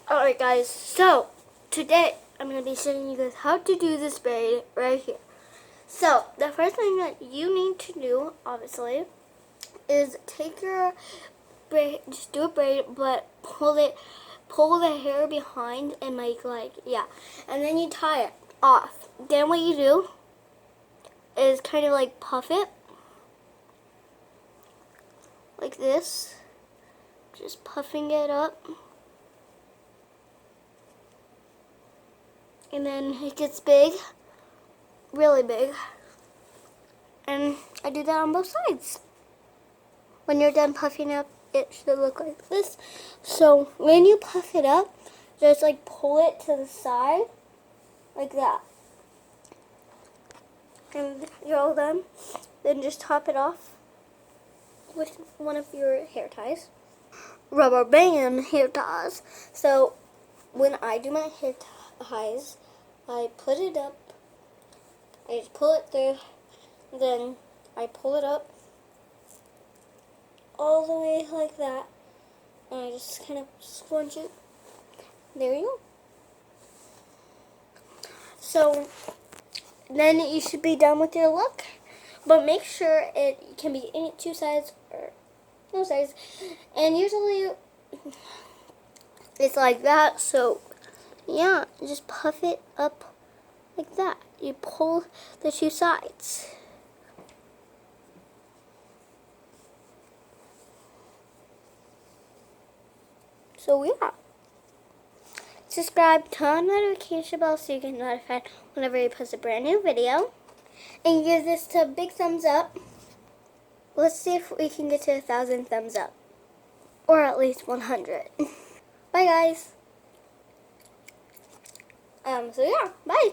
Alright guys, so today I'm going to be showing you guys how to do this braid right here. So the first thing that you need to do, obviously, is take your braid, just do a braid, but pull the hair behind and make and then you tie it off. Then what you do is kind of like puff it, like this, just puffing it up. And then it gets big, really big. And I do that on both sides. When you're done puffing up, it should look like this. So when you puff it up, just like pull it to the side, like that. And you're all done. Then just top it off with one of your hair ties. Rubber band hair ties. So when I do my hair ties, I put it up, I just pull it through, then I pull it up all the way like that, and I just kind of scrunch it. There you go. So then you should be done with your look, but make sure it can be any two sides or no sides, and usually it's like that. So yeah, just puff it up like that. You pull the two sides. So yeah. Subscribe, turn on the notification bell so you get notified whenever you post a brand new video. And give this a big thumbs up. Let's see if we can get to 1,000 thumbs up. Or at least 100. Bye guys. So yeah, bye.